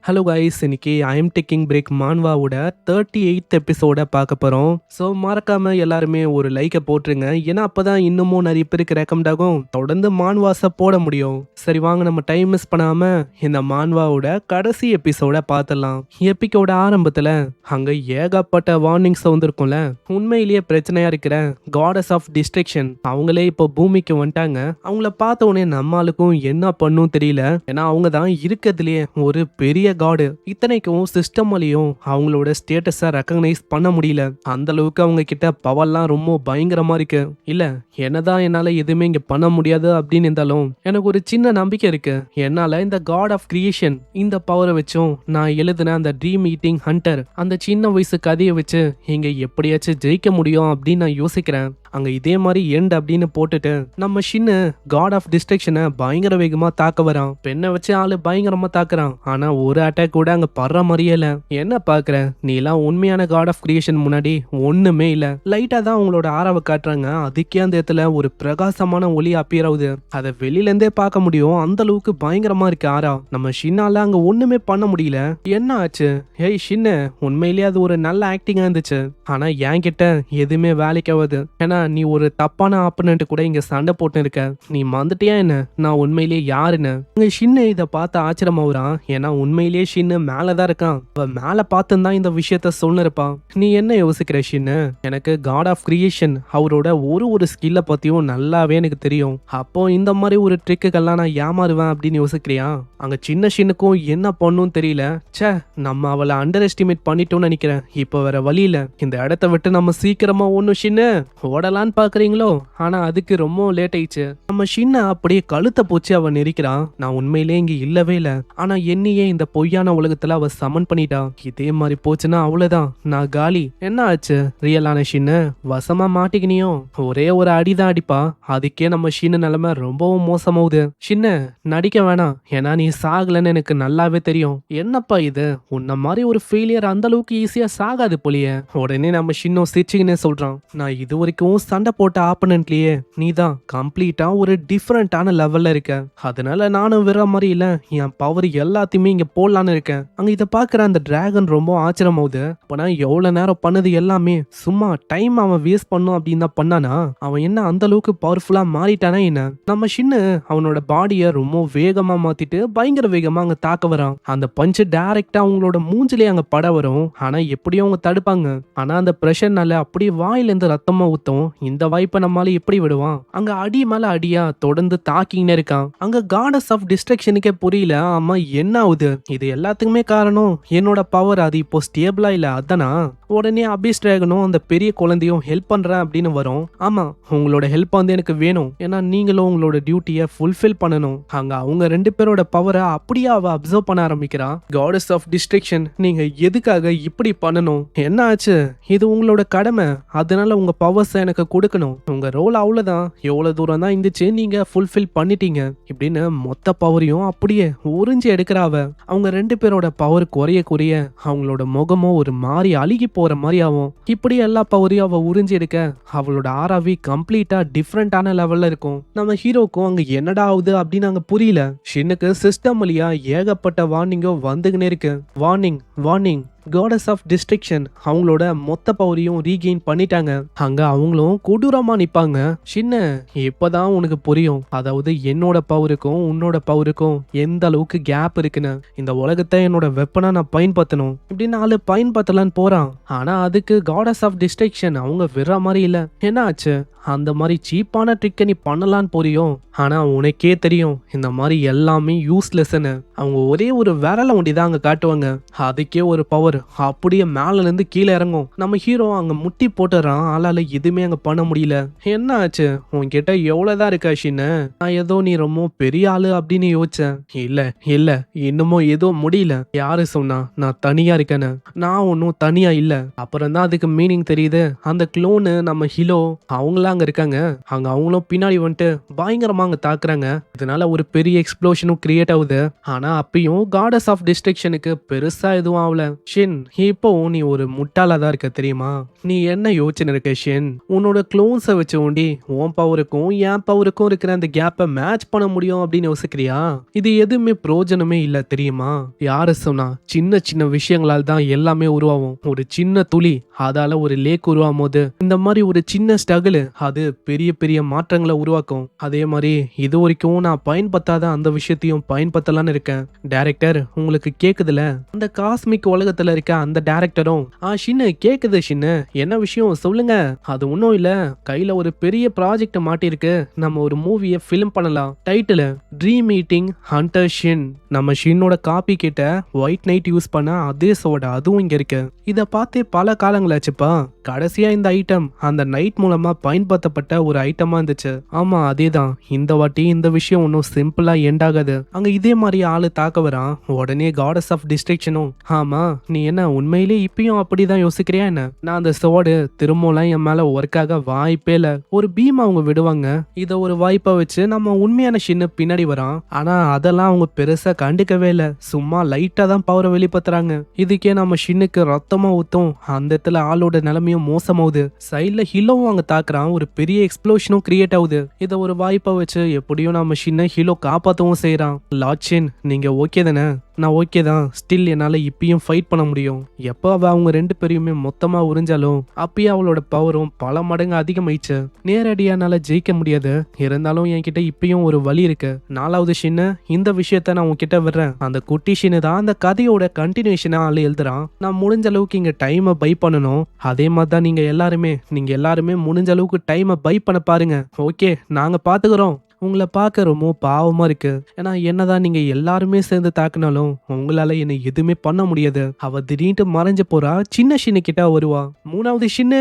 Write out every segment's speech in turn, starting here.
Hello guys, இன்னைக்கு I am taking break மான்வாவோட 38th episode பார்க்க போகிறோம். ஸோ மறக்காம எல்லாருமே ஒரு லைக்கை போட்டுருங்க. ஏன்னா அப்பதான் இன்னமும் நிறைய பேருக்கு ரெக்கமெண்ட் ஆகும், தொடர்ந்து மான்வாஸை போட முடியும். சரி வாங்க, நம்ம டைம் மிஸ் பண்ணாம இந்த மான்வாவோட கடைசி எபிசோட பார்த்துடலாம். எபிக்கோட ஆரம்பத்தில் அங்கே ஏகப்பட்ட வார்னிங்ஸ் வந்திருக்கும்ல. உண்மையிலேயே பிரச்சனையா இருக்கிற காடஸ் ஆஃப் டிஸ்ட்ரக்ஷன் அவங்களே இப்போ பூமிக்கு வந்துட்டாங்க. அவங்கள பார்த்த உடனே நம்மளுக்கும் என்ன பண்ணும் தெரியல. ஏன்னா அவங்க தான் இருக்கிறதுலேயே ஒரு பெரிய காடு. இத்தனைக்கும் சிஸ்டம்லயும் அவங்களோட ஸ்டேட்டஸை ரெக்கக்னைஸ் பண்ண முடியல. அந்த அளவுக்கு அவங்க கிட்ட பவர்லாம் ரொம்ப பயங்கரமா இருக்கு. இல்ல என்னதான் என்னால எதுவுமே இங்க பண்ண முடியாது அப்படின்னு இருந்தாலும் எனக்கு ஒரு சின்ன நம்பிக்கை இருக்கு. என்னால இந்த காட் ஆஃப் கிரியேஷன் இந்த பவரை வச்சும் நான் எழுதின அந்த ட்ரீம் ஈட்டிங் ஹண்டர் அந்த சின்ன வயசு கதையை வச்சு இங்க எப்படியாச்சும் ஜெயிக்க முடியும் அப்படின்னு நான் யோசிக்கிறேன். அங்க இதே மாதிரி எண்ட் அப்படின்னு போட்டுட்டு நம்ம சின்ன காட் ஆஃப் டிஸ்ட்ரக்ஷனை பயங்கர வேகமா தாக்க வரான். பெண்ணை வச்சு ஆளு பயங்கரமா தாக்குறான். ஆனா ஒரு அட்டாக் கூட அங்க படுற மாதிரியே இல்ல. என்ன பாக்குற நீ எல்லாம் உண்மையான காட் ஆஃப் கிரியேஷன் முன்னாடி ஒண்ணுமே இல்ல. லைட்டா தான் அவங்களோட ஆரவை காட்டுறாங்க. அதுக்கே அந்த இடத்துல ஒரு பிரகாசமான ஒளி அப்பியர் ஆகுது. அதை வெளியில இருந்தே பார்க்க முடியும். அந்த அளவுக்கு பயங்கரமா இருக்கு ஆரா. நம்ம ஷின்னால அங்க ஒண்ணுமே பண்ண முடியல. என்ன ஆச்சு? ஏய் ஷின்ன, உண்மையிலேயே அது ஒரு நல்ல ஆக்டிங்கா இருந்துச்சு. ஆனா என்கிட்ட எதுவுமே வேலைக்கு ஆகுது. ஏன்னா நீ ஒரு தப்பான ஆப்பனண்ட் கூட இங்க சண்டை போட்டு இருக்க. நீ மறந்துட்டியா என்ன நான் உண்மையிலேயே யாருன்னு? இங்க ஷின்னு இதை பார்த்து ஆச்சரியமாவுறான். ஏன்னா உண்மையிலேயே ஷின்னு மேலதான் இருக்கான். அவ மேல பார்த்துதான் இந்த விஷயத்த சொன்னிருப்பான். நீ என்ன யோசிக்கிற ஷின்னு? எனக்கு காட் ஆஃப் கிரியேஷன் அவரோட ஒரு ஸ்கில்ல பத்தியும் நல்லாவே எனக்கு தெரியும். அப்போ இந்த மாதிரி ஒரு ட்ரிக்குகள்லாம் நான் ஏமாறுவேன் அப்படின்னு யோசிக்கிறியா? அங்க சின்ன ஷின்னுக்கும் என்ன பண்ணும் தெரியல. சே, நம்ம அவளை அண்டர் எஸ்டிமேட் பண்ணிட்டோம்னு நினைக்கிறேன். இப்போ வேற வழி இல்ல. இந்த இடத்த விட்டு நம்ம சீக்கிரமா ஒன்னும் ஷின்னு ஓடலான்னு பாக்குறீங்களோ? ஆனா அதுக்கு ரொம்ப லேட் ஆயிடுச்சு. நம்ம ஷின்ன அப்படியே கழுத்தை பூச்சி அவன் நெரிக்கிறான். நான் உண்மையிலே இங்க இல்லவே இல்ல. ஆனா என்னையே இந்த பொய்யான உலகத்துல அவ சமன் பண்ணிட்டா. இதே மாதிரி போச்சுன்னா அவ்வளவுதான், நான் காலி. என்ன ஆச்சு? ரியலான ஷின்னு வசமா மாட்டிக்கினியோ? ஒரே ஒரு அடிதான் அடிப்பா. அதுக்கே நம்ம ஷின்னு நிலைமை ரொம்பவும் மோசமாவுது. ஷின்ன நடிக்க வேணாம், ஏன்னா நீ சாகலன்னு எனக்கு நல்லாவே தெரியும். என்னப்பா இது, உன்ன மாதிரி ஒரு ஃபெயிலியர் அந்த அளவுக்கு ஈஸியா சாகாது போலியே. உடனே நம்ம ஷின்னோ சிரிச்சுக்கினே சொல்றான், நான் இது வரைக்கும் சண்டை போட்ட ஆப்பனன்ட்லயே நீ தான் கம்ப்ளீட்டா ஒரு டிஃபரெண்டான லெவல்ல இருக்க. அதனால நானும் வேற மாதிரி இல்ல, என் பவர் எல்லாத்தையுமே இங்க போடலான்னு இருக்கேன். அங்க இதை பாக்குற அந்த டிராகன் ரொம்ப ஆச்சரியமாவுது. அப்பனா எவ்வளவு நேரம் பண்ணது எல்லாமே சும்மா டைம் அவன் வேஸ்ட் பண்ணும் அப்படின்னு தான் பண்ணானா? அவன் என்ன அந்த அளவுக்கு பவர்ஃபுல்லா மாறிட்டானா என்ன? நம்ம சின்ன அவனோட பாடிய ரொம்ப வேகமா மாத்திட்டு பயங்கர வேகமா அங்க தாக்க வரான். அந்த பஞ்சு டைரக்டா அவங்களோட மூஞ்சிலே அங்க பட வரும். ஆனா எப்படியும் அவங்க தடுப்பாங்க. ஆனா அந்த பிரஷர்னால அப்படியே வாயில இருந்து ரத்தமா ஊத்தும். இந்த வாய்ப்பை நம்மளால எப்படி விடுவான்? அங்க அடி மேல அடியா தொடர்ந்து தாக்கினே இருக்கான். அங்க காடஸ் ஆஃப் டிஸ்ட்ரக்ஷனுக்கே புரியல, ஆமா என்ன ஆகுது? இது எல்லாத்துக்குமே காரணம் என்னோட பவர். அது இப்போ ஸ்டேபிளா இல்ல, அதானா? உடனே அபிஸ் டிராகனும் அந்த பெரிய குழந்தையும் ஹெல்ப் பண்றேன் அப்படின்னு வரும். ஆமா, உங்களோட ஹெல்ப் வந்து எனக்கு வேணும். ஏன்னா நீங்களும் உங்களோட டியூட்டியை ஃபுல்ஃபில் பண்ணணும். அங்க அவங்க ரெண்டு பேரோட பவரை அப்படியே அவ அப்சர்வ் பண்ண ஆரம்பிக்கிறா. காடஸ் ஆஃப் டிஸ்ட்ரக்ஷன், நீங்க எதுக்காக இப்படி பண்ணணும்? என்ன ஆச்சு? இது உங்களோட கடமை. அதனால உங்க பவர்ஸ் எனக்கு கொடுக்கணும். உங்க ரோல் அவ்வளவுதான். எவ்வளவு தூரம் தான் இருந்துச்சு, நீங்க ஃபுல்ஃபில் பண்ணிட்டீங்க இப்படின்னு மொத்த பவரையும் அப்படியே உறிஞ்சி எடுக்கிறாவ. அவங்க ரெண்டு பேரோட பவர் குறைய குறைய அவங்களோட முகமும் ஒரு மாதிரி அழுகி போற மாதிரி ஆகும். இப்படி எல்லா பவரையும் அவ உறிஞ்சி எடுக்க அவளோட ஆராவி கம்ப்ளீட்டா டிஃப்ரெண்டான லெவல்ல இருக்கும். நம்ம ஹீரோக்கும் அங்க என்னடா ஆகுது அப்படின்னு அங்க புரியல. ஷின்னுக்கு சிஸ்டம் வழியா ஏகப்பட்ட வார்னிங்கோ வந்துகினே இருக்கு. Warning warning, gods of destruction அவங்களோட மொத்த பவரையும் ரீகெயின் பண்ணிட்டாங்க. அங்க அவங்களும் கொடூரமா நிப்பாங்க. சின்ன, இப்பதான் உனக்கு புரியும், அதாவது என்னோட பவருக்கும் உன்னோட பவருக்கும் எந்த அளவுக்கு கேப் இருக்குன்னு. இந்த உலகத்தை என்னோட வெப்பனா நான் பயன்படுத்தணும் இப்படின்னு ஆளு பயன்படுத்தலான்னு போறான். ஆனா அதுக்கு காடஸ் ஆஃப் டிஸ்ட்ரக்ஷன் அவங்க விடுற மாதிரி இல்ல. என்ன ஆச்சு? அந்த மாதிரி சீப்பான ட்ரிக்கை நீ பண்ணலான்னு போறியும். ஆனா உனக்கே தெரியும் இந்த மாதிரி எல்லாமே யூஸ்லெஸ்ன்னு. அவங்க ஒரே ஒரு விரல ஒண்டிதான் அங்க காட்டுவாங்க. அதுக்கே ஒரு பவர் அப்படியே மேல இருந்து கீழே இறங்கும். நம்ம ஹீரோ அங்க முட்டி போட்டுறான். ஆளால எதுவுமே அங்க பண்ண முடியல. என்ன ஆச்சு? உன்கிட்ட எவ்வளவுதான் இருக்கா ஷின்னு? நான் ஏதோ நீ ரொம்ப பெரிய ஆளு அப்படின்னு யோசிச்சேன். இல்ல இல்ல, இன்னமும் ஏதோ முடியல. யாரு சொன்னா நான் தனியா இருக்கேன்னு? நான் ஒன்னும் தனியா இல்ல. அப்புறம் தான் அதுக்கு மீனிங் தெரியுது. அந்த க்ளோனு நம்ம ஹீரோ அவங்கள அங்க இருக்காங்க. அங்க அவங்களும் பின்னாடி வந்துட்டு பயங்கரமா அங்க தாக்குறாங்க. இதனால ஒரு பெரிய எக்ஸ்ப்ளோஷனும் கிரியேட் ஆகுது. ஆனா அப்பயும் காடஸ் ஆஃப் டிஸ்ட்ரக்ஷனுக்கு பெருசா எதுவும் ஆகல. ஷின், இப்போ நீ ஒரு முட்டாளா தான் இருக்க தெரியுமா? நீ என்ன யோசிச்சுன்னு இருக்க ஷின்? உன்னோட க்ளோன்ஸை வச்சு ஓண்டி உன் பவருக்கும் என் பவருக்கும் இருக்கிற அந்த கேப்பை மேட்ச் பண்ண முடியும் அப்படின்னு யோசிக்கிறியா? இது எதுவுமே பிரயோஜனமே இல்ல தெரியுமா? யாரு சொன்னா சின்ன சின்ன விஷயங்களால் தான் எல்லாமே உருவாகும். ஒரு சின்ன துளி அதால ஒரு லேக் உருவாகும் போது இந்த மாதிரி ஒரு சின்ன ஸ்ட்ரகிள் அது பெரிய பெரிய மாற்றங்களை உருவாக்கும். அதே மாதிரி இது வரைக்கும் நான் பயன்படுத்தாத அந்த விஷயத்தையும் பயன்படுத்தலான்னு இருக்கேன். டைரக்டர் உங்களுக்கு கேக்குதுல? அந்த காஸ்மிக் உலகத்துல இருக்க அந்த டைரக்டரும் ஷின்னு கேக்குது ஷின்னு, என்ன விஷயம் சொல்லுங்க. அது ஒன்றும் இல்ல, கையில ஒரு பெரிய ப்ராஜெக்ட் மாட்டிருக்கு. நம்ம ஒரு மூவியை ஃபிலிம் பண்ணலாம். டைட்டில் ட்ரீம் மீட்டிங் ஹண்டர் ஷின். நம்ம ஷின்னோட காப்பி கிட்ட ஒயிட் நைட் யூஸ் பண்ண அதே சோடா அதுவும் இங்க இருக்கு. இத பார்த்தே பல காலங்களாச்சுப்பா. கடைசியா இந்த ஐட்டம் அந்த நைட் மூலமா பயன்படுத்தப்பட்ட ஒரு ஐட்டமா இருந்துச்சு. ஆமா அதேதான். இந்த வாட்டி இந்த விஷயம் ஒன்றும் சிம்பிளா எண்ட் ஆகாது. அங்க இதே மாதிரி ஆளு தாக்க வரான். உடனே காடஸ் ஆஃப் டிஸ்ட்ரக்ஷனும், ஆமா நீ என்ன உண்மையிலே இப்பயும் அப்படிதான் யோசிக்கிறியா என்ன? நான் அந்த சோடு திரும்பலாம் என் மேல ஒர்க் ஆக வாய்ப்பே இல்ல. ஒரு பீம் அவங்க விடுவாங்க. இத ஒரு வாய்ப்பா வச்சு நம்ம உண்மையான ஷின்னு பின்னாடி வரான். ஆனா அதெல்லாம் அவங்க பெருசா கண்டுக்கவே இல்ல. சும்மா லைட்டா தான் பவரை வெளிப்படுத்துறாங்க. இதுக்கே நம்ம ஷின்னுக்கு ரத்தமா ஊத்தும். அந்த இடத்துல ஆளோட நிலைமையும் மோசமாகுது. சைட்ல ஹீலோவும் அங்க தாக்குறான். ஒரு பெரிய எக்ஸ்ப்ளோஷனும் கிரியேட் ஆகுது. இத ஒரு வாய்ப்பா வச்சு எப்படியும் நம்ம ஷின்னை ஹீலோ காப்பாத்தவும் செய்யறான். லாட்சின் நீங்க ஓகே தானே? நான் ஓகே தான். ஸ்டில் என்னால் இப்பயும் ஃபைட் பண்ண முடியும். எப்போ அவள் அவங்க ரெண்டு பேரையுமே மொத்தமாக உறிஞ்சாலும் அப்பயே அவளோட பவரும் பல மடங்கு அதிகமாயிடுச்சு. நேரடியாக என்னால் ஜெயிக்க முடியாது. இருந்தாலும் என்கிட்ட இப்பயும் ஒரு வழி இருக்கு. 4வது ஷின்னு, இந்த விஷயத்த நான் உன்கிட்ட விடுறேன். அந்த குட்டி ஷின்னு தான் அந்த கதையோட கண்டினியூஷனாக ஆள் எழுதுறான். நான் முடிஞ்ச அளவுக்கு இங்கே டைமை பை பண்ணணும். அதே மாதிரி தான் நீங்கள் எல்லாருமே முடிஞ்ச அளவுக்கு டைமை பை பண்ண பாருங்க. ஓகே நாங்கள் பார்த்துக்கிறோம். உங்களை பார்க்க ரொம்ப பாவமா இருக்கு. ஏன்னா என்னதான் நீங்க எல்லாருமே சேர்ந்து தாக்குனாலும் உங்களால என்ன எதுவுமே பண்ண முடியாது. அவ திடீர்னு மறைஞ்சு போறா. சின்ன ஷின்னு கிட்ட வருவா. 3வது ஷின்னு,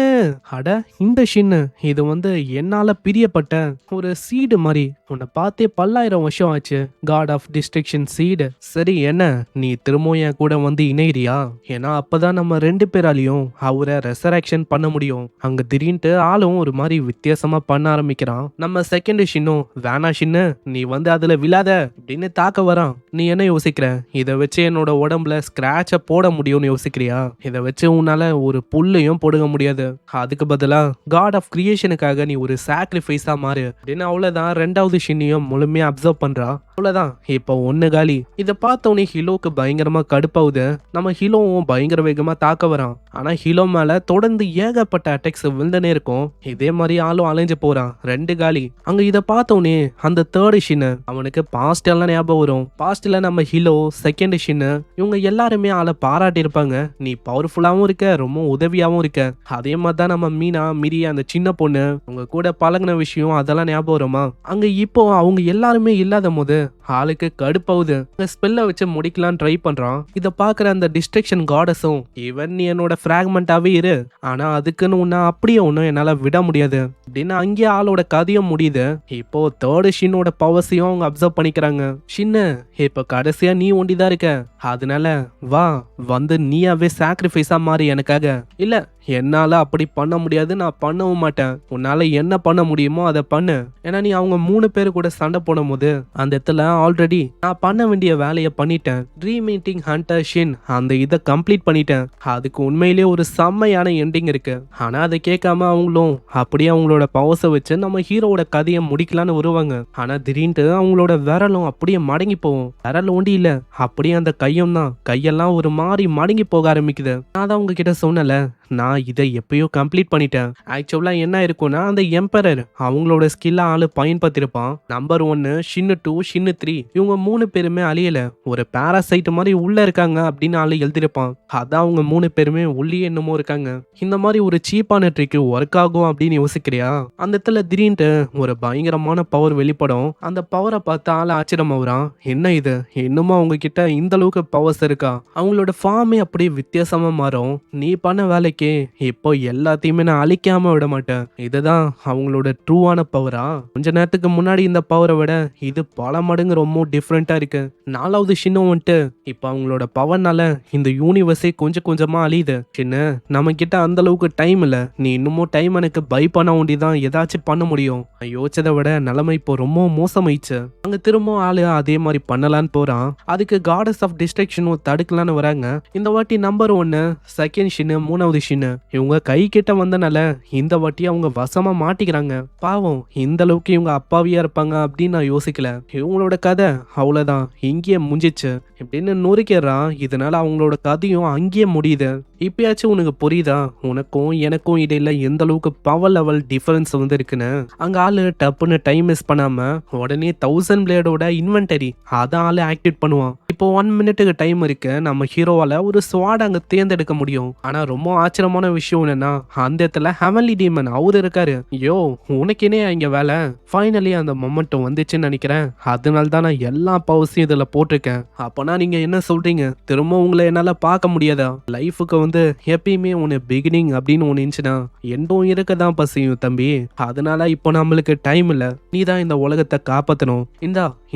அட இந்த ஷின்னு, இது என்னால பிரியப்பட்ட ஒரு சீடு மாதிரி. உன்னை பார்த்தே 10,000 வருஷம் ஆச்சு. காட் ஆஃப் டிஸ்ட்ரக்ஷன் சீடு. சரி என்ன நீ திரும்பவும் என் கூட இணையிறியா? ஏன்னா அப்பதான் நம்ம ரெண்டு பேராலையும் அவரை ரெசரக்ஷன் பண்ண முடியும். அங்க திடீர்னு ஆளும் ஒரு மாதிரி வித்தியாசமா பண்ண ஆரம்பிக்கிறான். நம்ம செகண்ட் ஷின்னும், வேணா ஷின்னு நீ அதுல விழாத அப்படின்னு தாக்க வரான். நீ என்ன யோசிக்கிற? இதை வச்சு என்னோட உடம்புல ஸ்கிராட்ச போட முடியும்னு யோசிக்கிறியா? இதை வச்சு உன்னால ஒரு புல்லையும் போடுங்க முடியாது. அதுக்கு பதிலா காட் ஆஃப் கிரியேஷனுக்காக நீ ஒரு சாக்ரிஃபைஸா மாறு அப்படின்னு அவ்வளவுதான். 2வது ஷின்னையும் முழுமையா அப்சர்வ் பண்றா. அவ்வளவுதான், இப்போ ஒண்ணு காலி. இதை பார்த்தோன்னே ஹீலோக்கு பயங்கரமா கடுப்பாவுது. நம்ம ஹீலோவும் பயங்கர வேகமா தாக்க வரான். ஆனா ஹீலோ மேல தொடர்ந்து ஏகப்பட்ட அட்டாக்ஸ் விழுந்தனே இருக்கும். இதே மாதிரி ஆளும் அலைஞ்சு போறான். 2 காலி. அங்க இதை பார்த்தோன்னே அந்த 3rd ஷின்னு அவனுக்கு பாஸ்ட் எல்லாம் ஞாபகம் வரும். பாஸ்ட்ல நம்ம ஹீலோ, செகண்ட் ஷின்னு இவங்க எல்லாருமே ஆளை பாராட்டி இருப்பாங்க. நீ பவர்ஃபுல்லாவும் இருக்க, ரொம்ப உதவியாவும் இருக்க. அதே மாதிரி தான் நம்ம மீனா மிரி அந்த சின்ன பொண்ணு உங்க கூட பழகின விஷயம் அதெல்லாம் ஞாபகம் வருமா? அங்க இப்போ அவங்க எல்லாருமே இல்லாத போது ஆளுக்கு கடுப்பாவுது. ஸ்பெல்ல வச்சு முடிக்கலான்னு ட்ரை பண்றான். இதை பாக்குற அந்த டிஸ்ட்ரக்ஷன் காடஸும், இவன் நீ என்னோட பிராக்மெண்டாவே இரு, ஆனா அதுக்குன்னு உன்ன அப்படியே ஒன்னும் என்னால விட முடியாது அப்படின்னு அங்கேயே ஆளோட கதையும் முடியுது. இப்போ 3rd ஷின்னோட பவர்ஸையும் அவங்க அப்சர்வ் பண்ணிக்கிறாங்க. ஷின்னு இப்ப கடைசியா நீ ஒண்டிதான் இருக்க. அதனால வா நீயாவே சாக்ரிஃபைஸா மாறி எனக்காக. இல்ல என்னால அப்படி பண்ண முடியாது, நான் பண்ணவும் மாட்டேன். உன்னால என்ன பண்ண முடியுமோ அதை பண்ணு. ஏன்னா நீ அவங்க 3 பேரு கூட சண்டை போடும் போது அந்த இடத்துல ஆல்ரெடி நான் பண்ண வேண்டிய வேலையை பண்ணிட்டேன். ட்ரீம் மீட்டிங் ஹண்டர் ஷின் அந்த இதை கம்ப்ளீட் பண்ணிட்டேன். அதுக்கு உண்மையிலேயே ஒரு செம்மையான எண்டிங் இருக்கு. ஆனா அதை கேட்காம அவங்களும் அப்படியே அவங்களோட பவர்ஸை வச்சு நம்ம ஹீரோவோட கதையை முடிக்கலான்னு வருவாங்க. ஆனா திடீர்னு அவங்களோட விரலும் அப்படியே மடங்கி போகும். விரல் ஒண்டி இல்ல, அப்படியே அந்த கையும் தான். கையெல்லாம் ஒரு மாதிரி மடங்கி போக ஆரம்பிக்குது. நான் தான் உங்ககிட்ட சொன்னல, நான் இதை எப்பயோ கம்ப்ளீட் பண்ணிட்டேன். ஆக்சுவலா என்ன இருக்கும்னா அந்த எம்பரர் அவங்களோட ஸ்கில்ல ஆளு பயன்படுத்திருப்பான். நம்பர் 1 ஷின்னு 2 ஷின்னு 3 இவங்க 3 பேருமே அழியல. ஒரு பாராசைட் மாதிரி உள்ள இருக்காங்க அப்படின்னு ஆளு எழுதிருப்பான். அதான் அவங்க 3 பேருமே உள்ளே என்னமோ இருக்காங்க. இந்த மாதிரி ஒரு சீப்பான ட்ரிக் ஒர்க் ஆகும் அப்படின்னு யோசிக்கிறியா? அந்த இடத்துல திடீர்னு ஒரு பயங்கரமான பவர் வெளிப்படும். அந்த பவரை பார்த்து ஆளு ஆச்சரியமாகறான். என்ன இது, இன்னுமா அவங்க கிட்ட இந்த அளவுக்கு பவர்ஸ் இருக்கா? அவங்களோட ஃபார்மே அப்படியே வித்தியாசமா மாறும். நீ பண்ண வேலைக்கு இப்போ எல்லாத்தையுமே நான் அழிக்காம விட மாட்டேன். இதுதான் அவங்களோட ட்ரூவான பவரா? கொஞ்ச நேரத்துக்கு முன்னாடி இந்த பவரை விட இது பல மடங்கு ரொம்ப டிஃப்ரெண்டா இருக்கு. 4வது ஷின்னும் வந்துட்டு இப்போ அவங்களோட பவர்னால இந்த யூனிவர்ஸே கொஞ்சம் கொஞ்சமா அழியுது. சின்ன நம்ம கிட்ட அந்த அளவுக்கு டைம் இல்ல. நீ இன்னமும் டைம் எனக்கு பை பண்ண வேண்டிதான் ஏதாச்சும் பண்ண முடியும். நான் யோசிச்சதை விட நிலைமை இப்போ ரொம்ப மோசமாயிடுச்சு. அங்க திரும்ப ஆளு அதே மாதிரி பண்ணலான்னு போறான். அதுக்கு காடஸ் ஆஃப் டிஸ்ட்ரக்ஷனும் தடுக்கலான்னு வராங்க. இந்த வாட்டி நம்பர் 1 செகண்ட் ஷின்னு 3வது ஷின்னு இவங்க கை கிட்ட வந்தனால இந்த வாட்டி அவங்க வசமா மாட்டிக்கிறாங்க. பாவம் இந்த அளவுக்கு இவங்க அப்பாவியா இருப்பாங்க அப்படின்னு நான் யோசிக்கல. இவங்களோட கதை அவ்வளவுதான், இங்கேயே முடிஞ்சிச்சு இப்படின்னு நொறுக்கிறான். இதனால அவங்களோட கதையும் அங்கேயே முடியுது. இப்பயாச்சும் உனக்கு புரியுதா உனக்கும் எனக்கும் இடையில எந்த அளவுக்கு பவர் லெவல் டிஃபரன்ஸ் வந்து இருக்குன்னு? அங்க ஆளு டப்புன்னு டைம் மிஸ் பண்ணாம உடனே 1000 பிளேடோட இன்வென்டரி அதான் ஆளு ஆக்டிவேட் பண்ணுவான். இப்போ 1 மினிட்டுக்கு டைம் இருக்கு. நம்ம ஹீரோவால ஒரு ஸ்வாட் அங்க தேர்ந்தெடுக்க முடியும். ஆனா ரொம்ப ஆச்சரியமான விஷயம் என்னன்னா அந்த இடத்துல ஹெவன்லி டீமன் அவரு இருக்காரு. யோ உனக்கு என்ன இங்க வேலை? ஃபைனலி அந்த மொமெண்டம் வந்துச்சுன்னு நினைக்கிறேன். அதனால தான் நான் எல்லா பவர்ஸையும் இதுல போட்டிருக்கேன். அப்பனா நீங்க என்ன சொல்றீங்க? திரும்ப உங்களை என்னால பார்க்க முடியாதா? லைஃபுக்கு வந்து எப்பயுமே ஒன்று பிகினிங் அப்படின்னு ஒன்று இருந்துச்சுன்னா எண்டும் இருக்க தான் பசியும் தம்பி. அதனால இப்போ நம்மளுக்கு டைம் இல்லை. நீ தான் இந்த உலகத்தை காப்பாற்றணும்.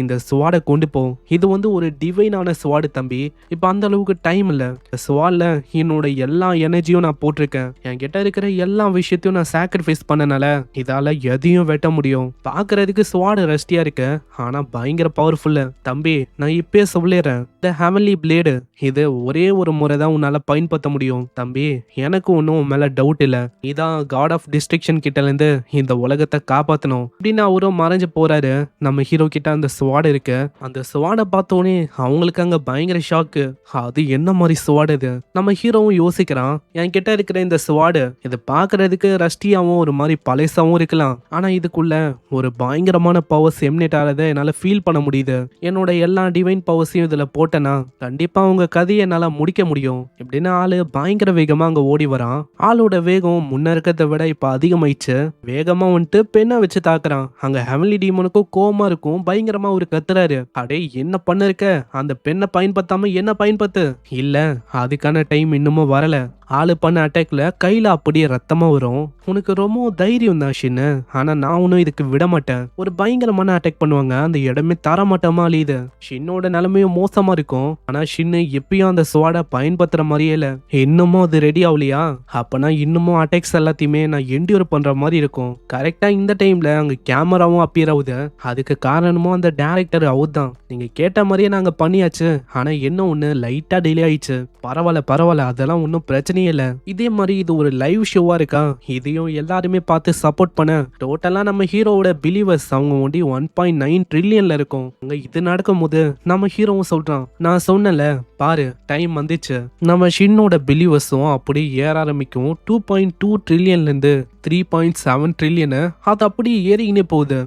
இந்த ஸ்வாடை கொண்டு போ. இது வந்து ஒரு டிவைனான ஸ்வாடு தம்பி. இப்போ அந்த அளவுக்கு டைம் இல்லை. ஸ்வாட்ல என்னோட எல்லா எனர்ஜியும் நான் போட்டிருக்கேன். என்கிட்ட இருக்கிற எல்லா விஷயத்தையும் நான் சாக்ரிஃபைஸ் பண்ணனால இதால எதையும் வெட்ட முடியும். பார்க்கறதுக்கு ஸ்வாடு ரஸ்டியா இருக்கு, ஆனா பயங்கர பவர்ஃபுல்லு தம்பி. நான் இப்பயே சொல்லிடுறேன், இந்த ஹெவன்லி பிளேடு இது ஒரே ஒரு முறை தான் உன்னால பயன்படுத்த முடியும் தம்பி. எனக்கு ஒன்றும் மேல டவுட் இல்லை. இதான் காட் ஆஃப் டிஸ்ட்ரிக்ஷன் கிட்ட இருந்து இந்த உலகத்தை காப்பாற்றணும் அப்படின்னு அவரும் மறைஞ்சு போறாரு. நம்ம ஹீரோ கிட்ட அந்த ஸ்வாட் இருக்கு. அந்த ஸ்வாடை பார்த்தோன்னே அவங்களுக்கு அங்க பயங்கர ஷாக்கு. அது என்ன மாதிரி ஸ்வாட் இது? நம்ம ஹீரோவும் யோசிக்கிறான், என் கிட்ட இருக்கிற இந்த ஸ்வாடு இது பார்க்கறதுக்கு ரஸ்டியாவும் ஒரு மாதிரி பழசாவும் இருக்கலாம், ஆனா இதுக்குள்ள ஒரு பயங்கரமான பவர்ஸ் எமினேட் ஆகிறத என்னால ஃபீல் பண்ண முடியுது. என்னோட எல்லா டிவைன் பவர்ஸையும் இதுல போட்டேன்னா கண்டிப்பா உங்க கதையை என்னால முடிக்க முடியும் இப்படின்னு ஆளு பயங்கர வேகமா அங்க ஓடி வரான். ஆளோட வேகம் முன்ன இருக்கிறத விட இப்ப அதிகமாயிடுச்சு. வேகமா வந்துட்டு பெண்ணை வச்சு தாக்குறான். அங்க ஹெவன்லி டீமனுக்கும் கோமா இருக்கும். பயங்கரமா ஒரு கத்துறாரு, அடே என்ன பண்ண இருக்க? அந்த பெண்ணை பயன்படுத்தாம என்ன பயன்படுத்து? இல்ல, அதுக்கான டைம் இன்னமும் வரல. ஆளு பண்ண அட்டாக்ல கையில அப்படியே ரத்தமா வரும். உனக்கு ரொம்ப தைரியம் தான் ஷின்னு, ஆனா நான் ஒன்னும் இதுக்கு விட மாட்டேன். ஒரு பயங்கரமான அட்டாக் பண்ணுவாங்க, அந்த இடமே தரமாட்டமா அழியுது. ஷின்னோட நிலைமையும் மோசமா இருக்கும். ஆனா ஷின்னு எப்பயும் அந்த ஸ்வாடை பயன்படுத்துற மாதிரியே இல்ல. இன்னமும் அது ரெடி ஆகலையா? அப்பனா இன்னமும் அட்டாக்ஸ் எல்லாத்தையுமே நான் என்டியூர் பண்ற மாதிரி இருக்கும். கரெக்டா இந்த டைம்ல அங்க கேமராவும் அப்பியர் ஆகுது. அதுக்கு காரணமும் அந்த டைரக்டர் அவர் தான். நீங்க கேட்ட மாதிரியே நாங்க பண்ணியாச்சு, ஆனா என்ன ஒண்ணு லைட்டா டிலே ஆயிடுச்சு. பரவாயில்ல அதெல்லாம் ஒன்னும் பிரச்சனையே இல்ல. இதே மாதிரி இது ஒரு லைவ் ஷோவா இருக்கா, இதையும் எல்லாருமே பார்த்து சப்போர்ட் பண்ண டோட்டலா நம்ம ஹீரோவோட பிலீவர்ஸ் அவங்க ஒண்டி 1.9 ட்ரில்லியன்ல இருக்கும். இது நடக்கும் போது நம்ம ஹீரோவும் சொல்றான், நான் சொன்னல பாரு டைம் வந்துச்சு. நம்ம ஷின்னோட பிலீவர்ஸும் அப்படியே ஏற ஆரம்பிக்கும். 2.2 ட்ரில்லியன்ல இருந்து 3.7 ட்ரில்லியன் அது அப்படியே ஏறிக்கினே போகுது.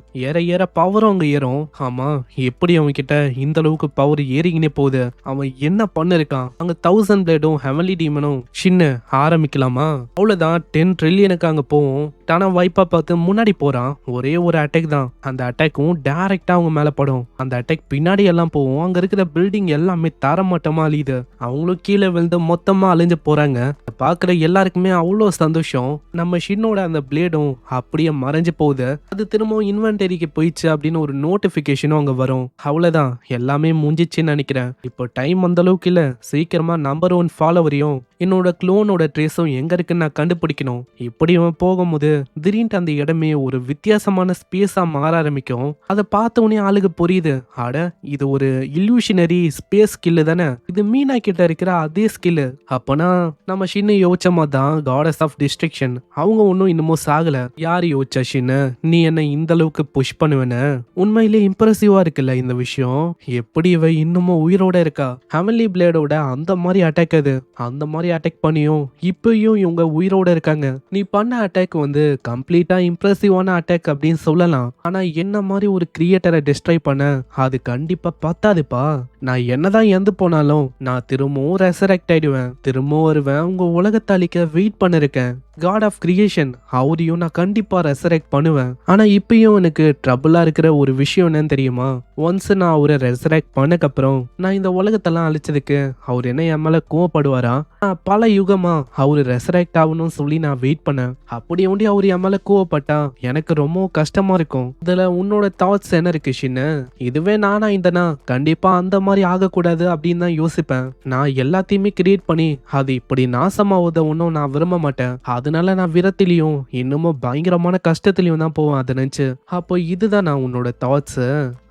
ஏற பவரும் அங்க ஏறும். ஆமா, எப்படி அவன் கிட்ட இந்த அளவுக்கு பவர் ஏறிக்கினே போகுது? அவன் என்ன பண்ணிருக்கான்? அங்க 1000 பிளேடும் ஹெவன்லி டீமனும் ஷின்னு ஆரம்பிக்கலாமா? அவ்வளவுதான், 10 ட்ரில்லியனுக்கு அங்க போவோம். ஆனா வாய்ப்பா பார்த்து முன்னாடி போறான். ஒரே ஒரு அட்டாக் தான். அந்த அட்டாக்கும் டைரக்டா அவங்க மேல படும். அந்த அட்டாக் பின்னாடி எல்லாம் போவோம். அங்க இருக்கிற பில்டிங் எல்லாமே தரமட்டமா அழியுது. அவங்களும் கீழே விழுந்து மொத்தமா அழிஞ்சு போறாங்க. பாக்குற எல்லாருக்குமே அவ்வளோ சந்தோஷம். நம்ம ஷின்னோட அந்த பிளேடும் அப்படியே மறைஞ்சு போகுது. அது திரும்பவும் இன்வென்டரிக்கு போயிடுச்சு அப்படின்னு ஒரு நோட்டிபிகேஷனும் அங்க வரும். அவ்வளவுதான், எல்லாமே முடிஞ்சிச்சுன்னு நினைக்கிறேன். இப்போ டைம் அந்த அளவுக்கு இல்ல. சீக்கிரமா நம்பர் 1 ஃபாலோவரையும் என்னோட க்ளோனோட ட்ரேஸும் எங்க இருக்குன்னு நான் கண்டுபிடிக்கணும். இப்படி அவன் போகும்போது திடீர்னு அந்த இடமே ஒரு வித்தியாசமான ஸ்பேஸா மாற ஆரம்பிக்கும். அதை பார்த்த உடனே ஆளுக்கு புரியுது, அட இது ஒரு இல்யூஷனரி ஸ்பேஸ் ஸ்கில்லு தானே, இது மீனா கிட்ட இருக்கிற அதே ஸ்கில்லு. அப்பனா நம்ம ஷின்னு யோசிச்சமா தான் காடஸ் ஆஃப் டிஸ்ட்ரிக்ஷன் அவங்க ஒன்னும் இன்னமும் சாகல. யாரு யோசிச்சா ஷின்னு நீ என்ன இந்த அளவுக்கு புஷ் பண்ணுவேன்னு? உண்மையிலே இம்ப்ரெசிவா இருக்குல்ல இந்த விஷயம். எப்படி இவ இன்னமும் உயிரோட இருக்கா? ஹெவன்லி பிளேடோட அந்த மாதிரி அட்டாக் அது. அந்த மாதிரி அட்டாக் பண்ணியும் இப்பயும் இவங்க உயிரோட இருக்காங்க. நீ பண்ண அட்டாக் வந்து கம்ப்ளீட்டா இம்ப்ரெசிவான அட்டாக் அப்படின்னு சொல்லலாம். ஆனா என்ன மாதிரி ஒரு கிரியேட்டரை டிஸ்ட்ராய் பண்ண அது கண்டிப்பா பத்தாதுப்பா. நான் என்னதான் இறந்து போனாலும் நான் திரும்பவும் ரெசரெக்ட் ஆயிடுவேன், திரும்பவும் வருவேன், உங்க உலகத்தை அழிக்க வெயிட் பண்ணிருக்கேன். காட் ஆஃப் கிரியேஷன் அவரையும் நான் கண்டிப்பா ரெசரெக்ட் பண்ணுவேன். ஆனா இப்பயும் எனக்கு ட்ரபிளா இருக்கிற ஒரு விஷயம் என்னன்னு தெரியுமா? ஒன்ஸ் நான் அவரை ரெசரெக்ட் பண்ணக்கப்புறம் நான் இந்த உலகத்தெல்லாம் அழிச்சதுக்கு அவர் என்ன என் மேல கோவப்படுவாரா? நான் பல யுகமா அவரு ரெசரெக்ட் ஆகணும்னு சொல்லி நான் வெயிட் பண்ணேன். அப்படி ஒண்டி அவர் என் மேல கோவப்பட்டா எனக்கு ரொம்ப கஷ்டமா இருக்கும். இதுல உன்னோட தாட்ஸ் என்ன இருக்கு ஷின்னு? இதுவே நானா இருந்தனா கண்டிப்பா அந்த மாதிரி ஆகக்கூடாது அப்படின்னு தான் யோசிப்பேன். நான் எல்லாத்தையுமே கிரியேட் பண்ணி அது இப்படி நாசமாவத ஒன்றும் நான் விரும்ப மாட்டேன். அதனால நான் விரத்திலையும் இன்னமும் பயங்கரமான கஷ்டத்திலையும் தான் போவேன் அதை நினைச்சு. அப்போ இதுதான் நான் உன்னோட தாட்ஸ்.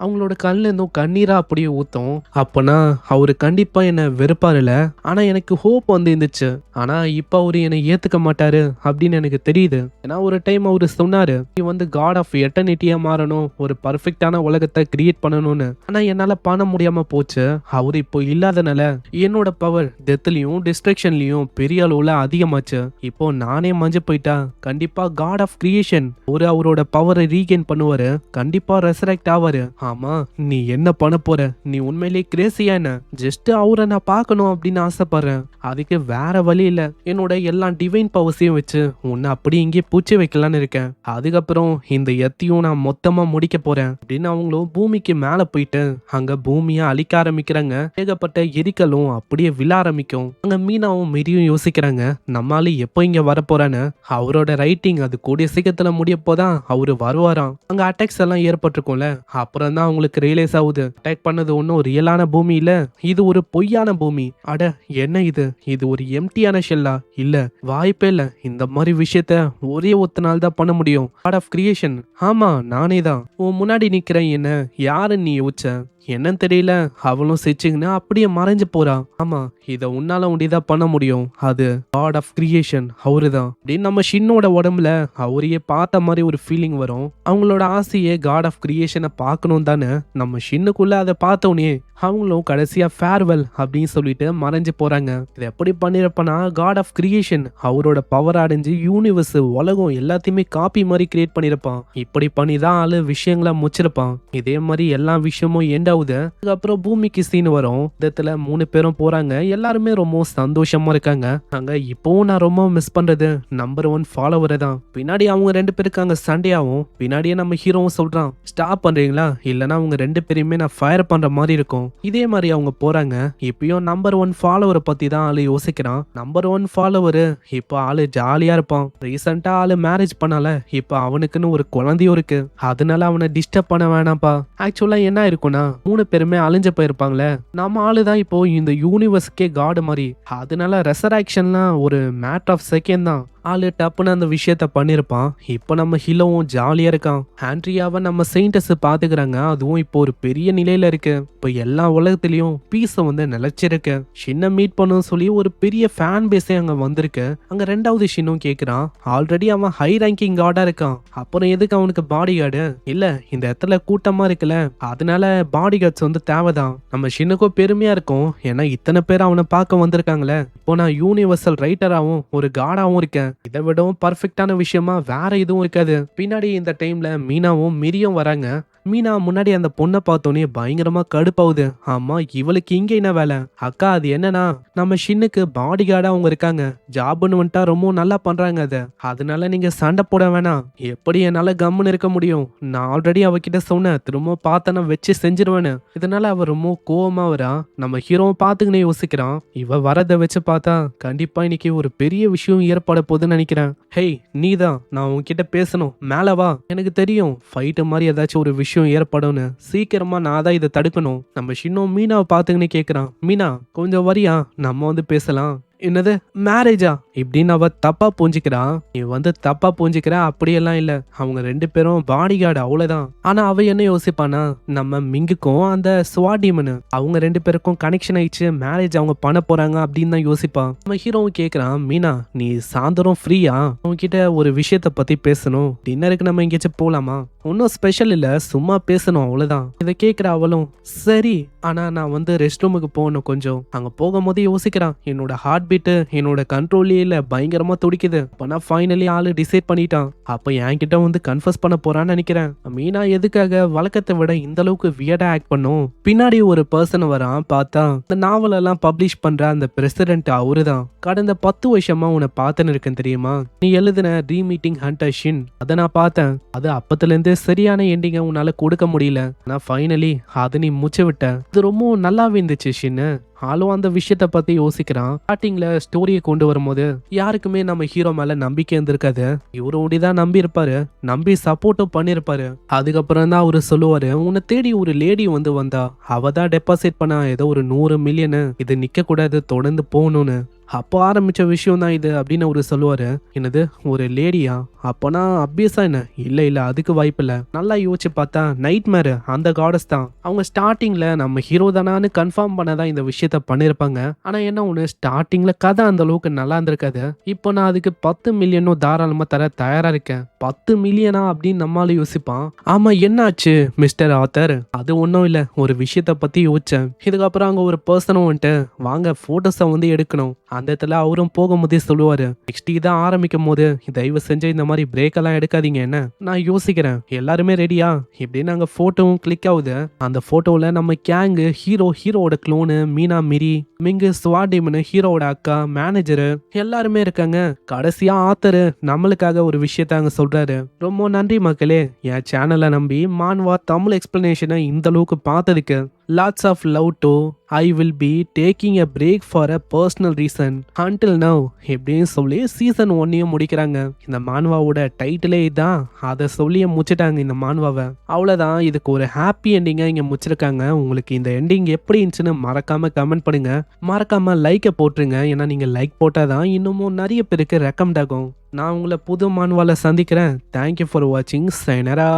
அவங்களோட கண்ணுல இருந்தும் கண்ணீரா அப்படியே ஊத்தும். அப்பனா அவரு கண்டிப்பா என்ன வெறுப்பாருல. ஆனா எனக்கு ஹோப் வந்து இருந்துச்சு. ஆனா இப்ப அவரு என்னை ஏத்துக்க மாட்டாரு அப்படின்னு எனக்கு தெரியுது. ஏன்னா ஒரு டைம் அவரு சொன்னாரு, நீ வந்து காட் ஆஃப் எட்டர்னிட்டியா மாறணும், ஒரு பர்ஃபெக்டான உலகத்தை கிரியேட் பண்ணணும்னு. ஆனா என்னால பண்ண முடியாம போச்சு. அவரு இப்போ இல்லாதனால என்னோட பவர் டெத்லயும் டிஸ்ட்ரக்ஷன்லயும் பெரிய அளவுல அதிகமாச்சு. இப்போ நானே மஞ்சு போயிட்டா கண்டிப்பா காட் ஆஃப் கிரியேஷன் அவரோட பவரை ரீகெயின் பண்ணுவாரு, கண்டிப்பா ரெசரெக்ட் ஆவாரு. ஆமா, நீ என்ன பண்ண போற? நீ உண்மையிலேயே கிரேசியா என்ன? ஜஸ்ட் அவரை நான் பார்க்கணும் அப்படின்னு ஆசைப்படுறேன். அதுக்கு வேற வழி இல்ல. என்னோட எல்லா டிவைன் பவர்ஸையும் வச்சு உன்னை அப்படி இங்கே பூச்சி வைக்கலான்னு இருக்கேன். அதுக்கப்புறம் இந்த எத்தையும் நான் மொத்தமா முடிக்க போறேன் அப்படின்னு அவங்களும் பூமிக்கு மேல போயிட்டு அங்க பூமியை அழிக்க ஆரம்பிக்கிறாங்க. ஏகப்பட்ட எரிக்கலும் அப்படியே விழ ஆரம்பிக்கும். அங்க மீனாவும் மெரியும் யோசிக்கிறாங்க, நம்மால எப்போ இங்க வரப்போறான்னு. அவரோட ரைட்டிங் அது கூடிய சீக்கிரத்துல முடிய போதான் அவரு வருவாராம். அங்க அட்டாக்ஸ் எல்லாம் ஏற்பட்டிருக்கும்ல. அப்புறம் தான் அவங்களுக்கு ரியலைஸ் ஆகுது, அட்டாக் பண்ணது ஒன்னும் ரியலான பூமி இல்ல, இது ஒரு பொய்யான பூமி. அட என்ன இது? இது ஒரு எம்டியான ஷெல்லா? இல்ல, வாய்ப்பே இல்ல. இந்த மாதிரி விஷயத்த ஒரே ஒத்த நாள் தான் பண்ண முடியும். காட் ஆஃப் கிரியேஷன், ஆமா நானே தான் உன் முன்னாடி நிக்கிறேன். என்ன யாருன்னு நீ யோசிச்ச? என்னன்னு தெரியல. அவளும் சிரிச்சுங்கன்னா அப்படியே மறைஞ்சு போறா. ஆமா, இத உன்னால முடிதான் பண்ண முடியும். அது காட் ஆஃப் கிரியேஷன் அவருதான் அப்படின்னு நம்ம ஷின்னோட உடம்புல அவரையே பார்த்த மாதிரி ஒரு ஃபீலிங் வரும். அவங்களோட ஆசையே காட் ஆஃப் கிரியேஷனை பார்க்கணும் தானே. நம்ம ஷின்னுக்குள்ள அதை பார்த்தோன்னே அவங்களும் கடைசியா ஃபேர்வெல் அப்படின்னு சொல்லிட்டு மறைஞ்சு போறாங்க. இது எப்படி பண்ணிருப்பனா, காட் ஆஃப் கிரியேஷன் அவரோட பவர் அடைஞ்சு யூனிவர்ஸ் உலகம் எல்லாத்தையுமே காப்பி மாதிரி கிரியேட் பண்ணிருப்பான். இப்படி பண்ணி தான் ஆளு விஷயங்கள முச்சிருப்பான். இதே மாதிரி எல்லா விஷயமும் எண்ட் ஆகுது. அதுக்கப்புறம் பூமிக்கு சீன் வரும். இடத்துல 3 பேரும் போறாங்க. எல்லாருமே ரொம்ப சந்தோஷமா இருக்காங்க. அங்க இப்பவும் நான் ரொம்ப மிஸ் பண்றது நம்பர் 1 ஃபாலோவரை தான். பின்னாடி அவங்க 2 பேருக்கு அங்க சண்டையாவும் பின்னாடியே நம்ம ஹீரோவும் சொல்றான், ஸ்டாப் பண்றீங்களா இல்லைன்னா அவங்க 2 பேரையுமே நான் ஃபயர் பண்ற மாதிரி இருக்கும். இதே மாதிரி அவங்க போறாங்க. இப்பயும் நம்பர் 1 ஃபாலோவரை பத்தி தான் ஆளு யோசிக்கிறான். நம்பர் 1 ஃபாலோவரு இப்போ ஆளு ஜாலியா இருப்பான். ரீசெண்டா ஆளு மேரேஜ் பண்ணால, இப்போ அவனுக்குன்னு ஒரு குழந்தையும் இருக்கு. அதனால அவனை டிஸ்டர்ப் பண்ண வேணாம்ப்பா. ஆக்சுவலா என்ன இருக்கும்னா, 3 பேருமே அழிஞ்சு போயிருப்பாங்களே. நம்ம ஆளுதான் இப்போ இந்த யூனிவர்ஸ்க்கே காடு மாதிரி. அதனால ரெசராக்ஷன்லாம் ஒரு மேட்டர் ஆஃப் செகண்ட் தான். ஆளு டப்புன்னு அந்த விஷயத்த பண்ணிருப்பான். இப்போ நம்ம ஹீரோவும் ஜாலியா இருக்கான். ஆண்ட்ரியாவை நம்ம செயின்டஸ் பாத்துக்கிறாங்க. அதுவும் இப்போ ஒரு பெரிய நிலையில இருக்கு. இப்போ எல்லா உலகத்திலயும் பீஸ வந்து நிலைச்சிருக்கு. ஷின்ன மீட் பண்ணு சொல்லி ஒரு பெரிய ஃபேன் பேஸே அங்க வந்திருக்கு. அங்க 2வது ஷின்னும் கேக்குறான், ஆல்ரெடி அவன் ஹை ரேங்கிங் கார்டா இருக்கான், அப்புறம் எதுக்கு அவனுக்கு பாடி கார்டு? இல்ல, இந்த இடத்துல கூட்டமா இருக்குல்ல, அதனால பாடி கார்ட்ஸ் வந்து தேவைதான். நம்ம ஷின்னுக்கும் பெருமையா இருக்கும். ஏன்னா இத்தனை பேர் அவனை பார்க்க வந்திருக்காங்களே. இப்போ நான் யூனிவர்சல் ரைட்டராகவும் ஒரு கார்டாவும் இருக்கேன். இதை விடவும் பர்ஃபெக்டான விஷயமா வேற எதுவும் இருக்காது. பின்னாடி இந்த டைம்ல மீனாவும் மிரியும் வராங்க. மீனா முன்னாடி அந்த பொண்ணை பார்த்தோன்னே பயங்கரமா கடுப்பாவுது. ஆமா, இவளுக்கு இங்க என்ன வேலை? அக்கா, அது என்னன்னா நம்ம ஷின்னுக்கு பாடி கார்டா அவங்க இருக்காங்க. ஜாப்னு வந்துட்டா ரொம்ப நல்லா பண்றாங்க. அதனால நீங்க சண்டை போட வேணாம். எப்படி என்னால கம்முன்னு இருக்க முடியும்? நான் ஆல்ரெடி அவகிட்ட சொன்னேன், திரும்ப பார்த்தா வச்சு செஞ்சிருவேன்னு. இதனால அவ ரொம்ப கோவமா வரா. நம்ம ஹீரோவை பார்த்துக்கினே யோசிக்கிறான், இவ வரதை வச்சு பார்த்தா கண்டிப்பா இன்னைக்கு ஒரு பெரிய விஷயம் ஏற்பட போகுதுன்னு நினைக்கிறேன். ஹேய், நீதான், நான் உன்கிட்ட பேசணும், மேல வா. எனக்கு தெரியும் ஃபைட்டு மாதிரி ஏதாச்சும் ஒரு விஷயம் ஏற்படும்னு. சீக்கிரமா நான் தான் இதை தடுக்கணும். நம்ம ஷின்னோ மீனாவை பார்த்துக்கினே கேட்கிறான், மீனா கொஞ்சம் வரியா, நம்ம வந்து பேசலாம். என்னது மேரேஜா இப்படின்னு அவ தப்பா புரிஞ்சுக்கிறான். நீ வந்து தப்பா புரிஞ்சுக்கிற, அப்படியெல்லாம் இல்ல. அவங்க 2 பேரும் பாடி கார்டு, அவ்வளவுதான். ஆனா அவ என்ன யோசிப்பானா, நம்ம மிங்குக்கும் அந்த ஸ்வாடிமனு அவங்க 2 பேருக்கும் கனெக்ஷன் ஆயிடுச்சு, மேரேஜ் அவங்க பண்ண போறாங்க அப்படின்னு தான் யோசிப்பான். நம்ம ஹீரோவும் கேக்குறான், மீனா நீ சாயந்தரம் ஃப்ரீயா? உன்கிட்ட ஒரு விஷயத்த பத்தி பேசணும். டின்னருக்கு நம்ம எங்கேயாச்சும் போலாமா? ஒன்னும் ஸ்பெஷல் இல்ல, சும்மா பேசணும், அவ்வளவுதான். இதை கேக்குற அவளும் சரி, ஆனா நான் வந்து ரெஸ்ட் ரூமுக்கு போகணும் கொஞ்சம். அங்க போகும்போது யோசிக்கிறான், என்னோட ஹார்ட் ஹார்ட் பீட்டு என்னோட கண்ட்ரோல்லே இல்ல, பயங்கரமா துடிக்குது. அப்பனா ஃபைனலி ஆளு டிசைட் பண்ணிட்டான். அப்ப என்கிட்ட வந்து கன்ஃபஸ் பண்ண போறான்னு நினைக்கிறேன். மீனா எதுக்காக வழக்கத்தை விட இந்த அளவுக்கு வியர்டா ஆக்ட் பண்ணும்? பின்னாடி ஒரு பர்சன் வரான். பார்த்தா இந்த நாவல் எல்லாம் பப்ளிஷ் பண்ற அந்த பிரசிடென்ட் அவருதான். கடந்த 10 வருஷமா உன்னை பார்த்தேன்னு இருக்கேன் தெரியுமா? நீ எழுதின ரீமீட்டிங் ஹண்டர் ஷின் அதை நான் பார்த்தேன். அது அப்பத்துல இருந்து சரியான எண்டிங்க உன்னால கொடுக்க முடியல. ஆனா ஃபைனலி அது நீ முச்ச விட்ட. இது ரொம்ப நல்லாவே இருந்துச்சு ஷின்னு. ஆளும் அந்த விஷயத்த பத்தி யோசிக்கிறான். ஸ்டார்டிங்ல ஸ்டோரியை கொண்டு வரும்போது யாருக்குமே நம்ம ஹீரோ மேல நம்பிக்கை இருந்திருக்காது. இவரு ஒண்டிதான் நம்பி இருப்பாரு, நம்பி சப்போர்ட்டும் பண்ணிருப்பாரு. அதுக்கப்புறம் தான் அவரு சொல்லுவாரு, உன்னை தேடி ஒரு லேடி வந்தா, அவ தான் டெபாசிட் பண்ண ஏதோ ஒரு 100 மில்லியனு, இது நிக்க கூடாது, தொடர்ந்து போகணும்னு. அப்போ ஆரம்பிச்ச விஷயம் தான் இது அப்படின்னு அவரு சொல்லுவாரு. என்னது, ஒரு லேடியா? அப்பனா அபியஸா என்ன? இல்ல அதுக்கு வாய்ப்பு இல்ல. நல்லா யோசிச்சு பார்த்தா நைட் மேரு அந்த காடஸ் தான். அவங்க ஸ்டார்டிங்ல நம்ம ஹீரோ தானான்னு கன்ஃபார்ம் பண்ணதான் இந்த விஷயத்த பண்ணிருப்பாங்க. ஆனா என்ன ஒண்ணு, ஸ்டார்டிங்ல கதை அந்த அளவுக்கு நல்லா இருந்திருக்காது. இப்போ நான் அதுக்கு 10 மில்லியனும் தாராளமா தர தயாரா இருக்கேன். 10 மில்லியனா அப்படின்னு நம்மளால யோசிப்பான். ஆமா, என்னாச்சு மிஸ்டர் ஆத்தர்? அது ஒன்றும் இல்லை, ஒரு விஷயத்த பத்தி யோசிச்சேன். இதுக்கப்புறம் அங்கே ஒரு பர்சனும் வந்துட்டு வாங்க ஃபோட்டோஸை வந்து எடுக்கணும். அந்த இடத்துல அவரும் போகும்போதே சொல்லுவாரு, நெக்ஸ்ட் இதான் ஆரம்பிக்கும் போது தயவு செஞ்சு இந்த மாதிரி பிரேக் எல்லாம் எடுக்காதீங்க. என்ன நான் யோசிக்கிறேன், எல்லாருமே ரெடியா? இப்படின்னு அங்கே ஃபோட்டோவும் கிளிக் ஆகுது. அந்த ஃபோட்டோவில் நம்ம கேங்கு, ஹீரோவோட க்ளோனு, மீனா மிரி, மிங்கு, ஸ்வாடிம்னு ஹீரோவோட அக்கா, மேனேஜரு எல்லாருமே இருக்காங்க. கடைசியா ஆத்தரு நம்மளுக்காக ஒரு விஷயத்த அங்க சொல்றாரு. ரொம்ப நன்றி மக்களே, என் சேனலை நம்பி மான்வா தமிழ் எக்ஸ்பிளனேஷனை இந்த அளவுக்கு பார்த்ததுக்கு. Lots of love to I will be taking a break for a personal reason until now எப்படின்னு சொல்லி சீசன் 1 முடிக்கிறாங்க. இந்த மான்வாவோட டைட்டிலே இதான். அதை சொல்லியே முடிச்சிட்டாங்க இந்த மான்வாவை. அவ்வளோதான், இதுக்கு ஒரு ஹாப்பி எண்டிங்கா இங்க முடிச்சிருக்காங்க. உங்களுக்கு இந்த எண்டிங் எப்படி இருந்துச்சுன்னு மறக்காம கமெண்ட் பண்ணுங்க. மறக்காம லைக்கை போட்டுருங்க. ஏன்னா நீங்க லைக் போட்டாதான் இன்னமும் நிறைய பேருக்கு ரெக்கமெண்ட் ஆகும். நான் உங்களை புது மான்வால சந்திக்கிறேன். தேங்க்யூ ஃபார் வாட்சிங். சைனரா.